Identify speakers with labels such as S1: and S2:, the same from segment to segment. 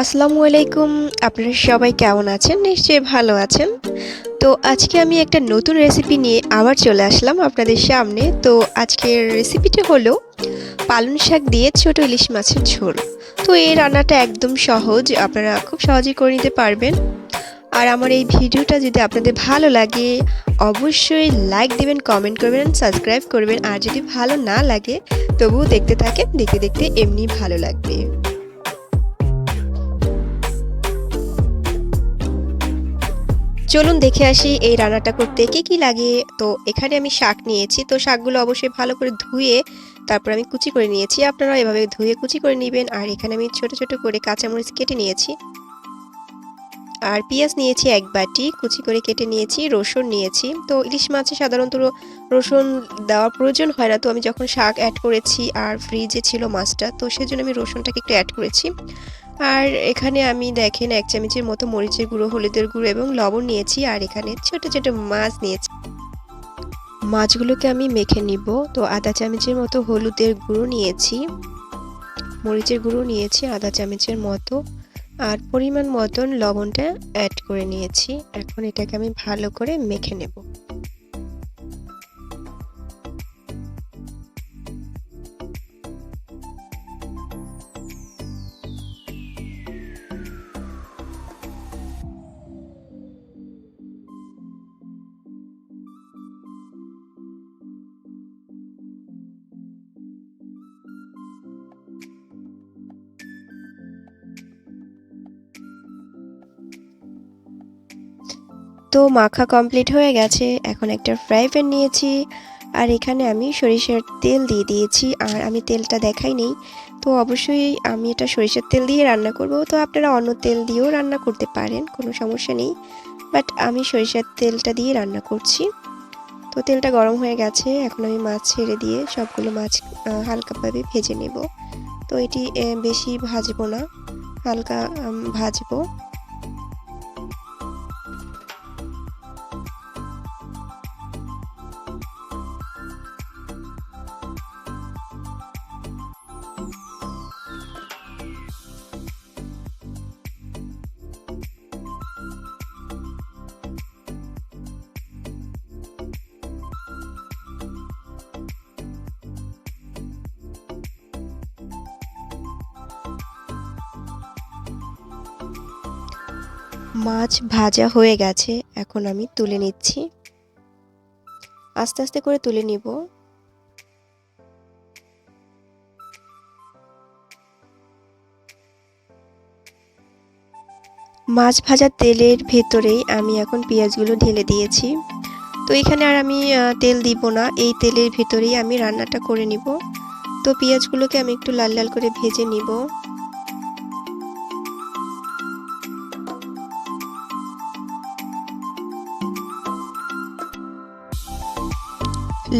S1: আসসালামু আলাইকুম। আপনারা সবাই কেমন আছেন? নিশ্চয়ই ভালো আছেন। তো আজকে আমি একটা নতুন রেসিপি নিয়ে আবার চলে আসলাম আপনাদের সামনে। তো আজকের রেসিপিটি হলো পালং শাক দিয়ে ছোট ইলিশ মাছের ঝোল। তো এই রান্নাটা একদম সহজ, আপনারা খুব সহজেই করে নিতে পারবেন। আর আমার এই ভিডিওটা যদি আপনাদের ভালো লাগে অবশ্যই লাইক দিবেন, কমেন্ট করবেন, সাবস্ক্রাইব করবেন। আর যদি ভালো না লাগে তবুও দেখতে থাকেন, দেখতে দেখতে এমনি ভালো লাগবে। চলুন দেখে আসি এই রান্নাটা করতে কি কি লাগে। তো এখানে আমি শাক নিয়েছি, তো শাকগুলো অবশ্যই ভালো করে ধুয়ে তারপর আমি কুচি করে নিয়েছি। আপনারা এভাবে ধুয়ে কুচি করে নেবেন। আর এখানে আমি ছোট ছোট করে কাঁচামরিচ কেটে নিয়েছি, আর পেঁয়াজ নিয়েছি এক বাটি কুচি করে কেটে নিয়েছি, রসুন নিয়েছি। তো ইলিশ মাছে সাধারণত রসুন দেওয়ার প্রয়োজন হয় না, তো আমি যখন শাক অ্যাড করেছি আর ফ্রিজে ছিল মাছটা, তো সেজন্য আমি রসুনটাকে একটু অ্যাড করেছি। আর এখানে আমি দেখেন 1 চামচের মতো মরিচের গুঁড়ো, হলুদের গুঁড়ো এবং লবণ নিয়েছি। আর এখানে ছোট ছোট মাছ নিয়েছি, মাছগুলোকে আমি মেখে নিব। তো আধা চামচের মতো হলুদের গুঁড়ো নিয়েছি, মরিচের গুঁড়ো নিয়েছি আধা চামচের মতো, আর পরিমাণ মতন লবণটা অ্যাড করে নিয়েছি। এখন এটাকে আমি ভালো করে মেখে নেব। তো মাখা কমপ্লিট হয়ে গেছে। এখন একটা ফ্রাই প্যান নিয়েছি, আর এখানে আমি সরিষার তেল দিয়ে দিয়েছি। আর আমি তেলটা দেখাই নেই, তো অবশ্যই আমি এটা সরিষার তেল দিয়ে রান্না করব। তো আপনারা অন্য তেল দিয়েও রান্না করতে পারেন, কোনো সমস্যা নেই, বাট আমি সরিষার তেলটা দিয়ে রান্না করছি। তো তেলটা গরম হয়ে গেছে, এখন আমি মাছ ছেড়ে দিয়ে সবগুলো মাছ হালকাভাবে ভেজে নেব। তো এটি বেশি ভাজবো না, হালকা ভাজবো। মাছ ভাজা হয়ে গেছে, এখন আমি তুলে নিচ্ছি। আস্তে আস্তে করে তুলে নিব। মাছ ভাজা তেলের ভেতরেই আমি এখন পেঁয়াজগুলো ঢেলে দিয়েছি। তো এখানে আর আমি তেল দিব না, এই তেলের ভেতরেই আমি রান্নাটা করে নিব। তো পেঁয়াজগুলোকে আমি একটু লাল লাল করে ভেজে নিব।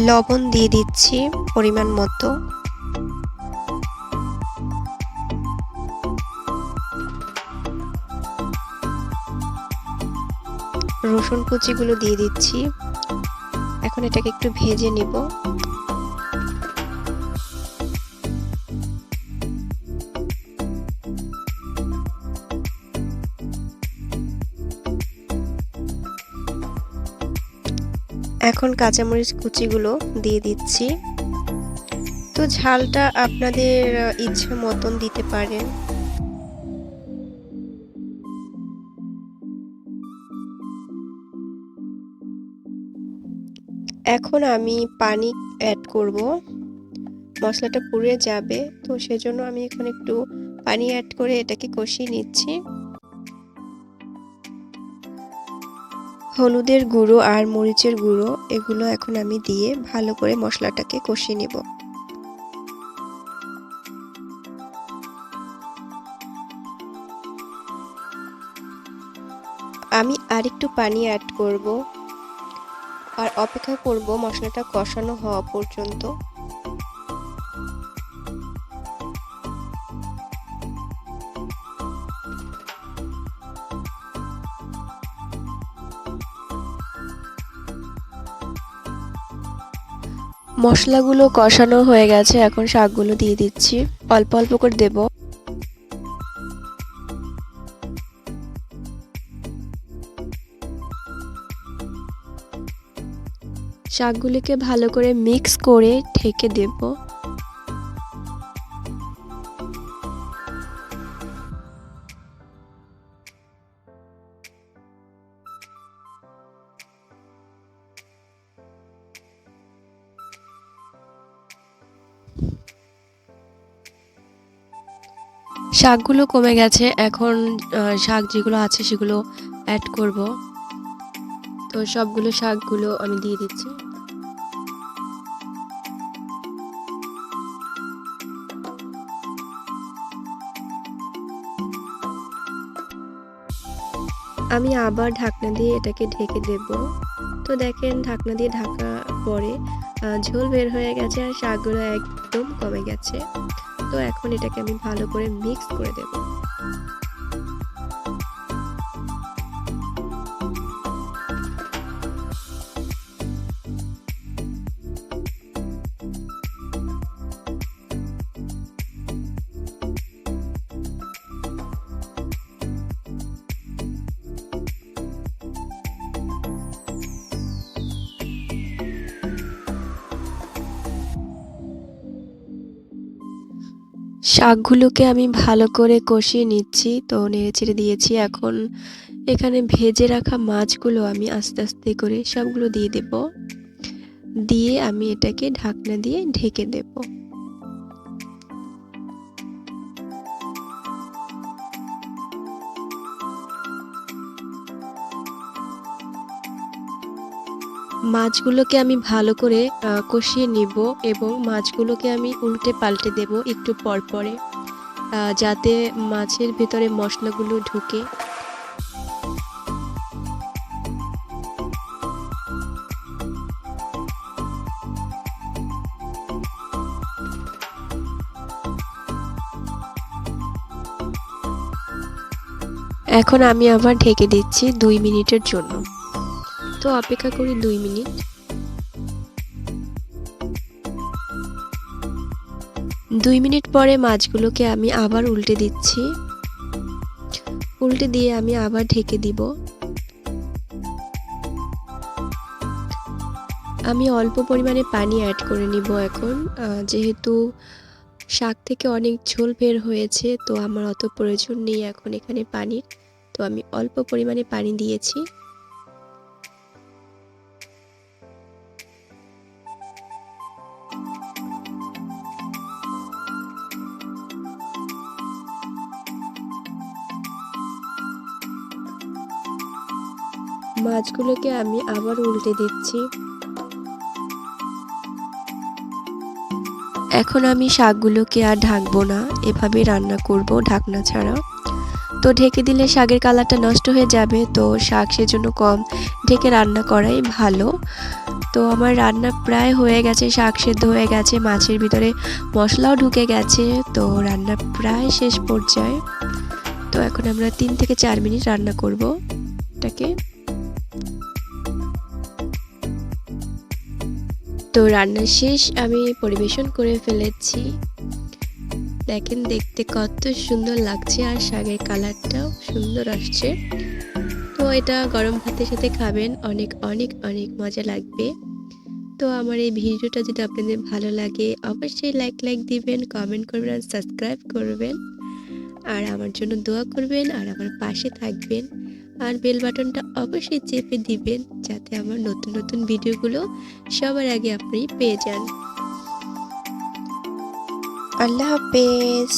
S1: লবণ দিয়ে দিচ্ছি পরিমাণ মতো। রসুন কুচিগুলো দিয়ে দিচ্ছি। এখন এটাকে একটু ভেজে নিব। এখন কাঁচামরিচ কুচিগুলো দিয়ে দিচ্ছি। তো ঝালটা আপনাদের ইচ্ছা মতন দিতে পারেন। এখন আমি পানি অ্যাড করব, মশলাটা পুড়ে যাবে, তো সেজন্য আমি এখন একটু পানি অ্যাড করে এটাকে কষিয়ে নিচ্ছি। হলুদের গুঁড়ো আর মরিচের গুঁড়ো এগুলো এখন আমি দিয়ে ভালো করে মশলাটাকে কষিয়ে নেব। আমি আরেকটু পানি অ্যাড করব, আর অপেক্ষা করব মশলাটা কষানো হওয়া পর্যন্ত। মশলাগুলো কষানো হয়ে গেছে, এখন শাকগুলো দিয়ে দিচ্ছি, অল্প অল্প করে দেব। শাকগুলিকে ভালো করে মিক্স করে ঢেকে দেব। শাকগুলো কমে গেছে, এখন শাক যেগুলো আছে সেগুলো অ্যাড করব। তো সবগুলো শাকগুলো আমি দিয়ে দিচ্ছি। আমি আবার ঢাকনা দিয়ে এটাকে ঢেকে দেব। তো দেখেন ঢাকনা দিয়ে ঢাকা পরে ঝোল বের হয়ে গেছে আর শাকগুলো একদম কমে গেছে। তো এখন এটাকে আমি ভালো করে মিক্স করে দেব। শাকগুলোকে আমি ভালো করে কষিয়ে নিচ্ছি, তো নেড়েচেড়ে দিয়েছি। এখন এখানে ভেজে রাখা মাছগুলো আমি আস্তে আস্তে করে সবগুলো দিয়ে দেব। দিয়ে আমি এটাকে ঢাকনা দিয়ে ঢেকে দেব। মাছগুলোকে আমি ভালো করে কষিয়ে নিব এবং মাছগুলোকে আমি উল্টে পাল্টে দেব একটু পর পরে, যাতে মাছের ভেতরে মশলাগুলো ঢুকে। এখন আমি আবার ঢেকে দিচ্ছি 2 মিনিটের জন্য। তো অপেক্ষা করি 2 মিনিট। 2 মিনিট পরে মাছগুলোকে আমি আবার উল্টে দিচ্ছি। উল্টে দিয়ে আমি আবার ঢেকে দিব। আমি অল্প পরিমাণে পানি অ্যাড করে নিব এখন, যেহেতু শাক থেকে অনেক ঝোল বের হয়েছে, তো আমার অত প্রয়োজন নেই এখন এখানে পানির। তো আমি অল্প পরিমাণে পানি দিয়েছি। মাছগুলোকে আমি আবার উল্টে দিচ্ছি। এখন আমি শাকগুলোকে আর ঢাকবো না, এভাবে রান্না করব ঢাকনা ছাড়া। তো ঢেকে দিলে শাকের কালারটা নষ্ট হয়ে যাবে, তো শাক সেজন্য কম ঢেকে রান্না করাই ভালো। তো আমার রান্না প্রায় হয়ে গেছে, শাক সেদ্ধ হয়ে গেছে, মাছের ভিতরে মশলাও ঢুকে গেছে, তো রান্না প্রায় শেষ পর্যায়ে। তো এখন আমরা 3 থেকে 4 মিনিট রান্না করব এটাকে। তো রান্না শেষ, আমি পরিবেশন করে ফেলেছি। দেখেন দেখতে কত সুন্দর লাগছে আর শাকের কালারটাও সুন্দর আসছে। তো এটা গরম ভাতের সাথে খাবেন, অনেক অনেক অনেক মজা লাগবে। তো আমার এই ভিডিওটা যদি আপনাদের ভালো লাগে অবশ্যই লাইক দিবেন, কমেন্ট করবেন আর সাবস্ক্রাইব করবেন। আর আমার জন্য দোয়া করবেন আর আমার পাশে থাকবেন। আর বেল বাটনটা অবশ্যই চেপে দিবেন, যাতে আমার নতুন নতুন ভিডিওগুলো সবার আগে আপনি পেয়ে যান। আল্লাহ হাফেজ।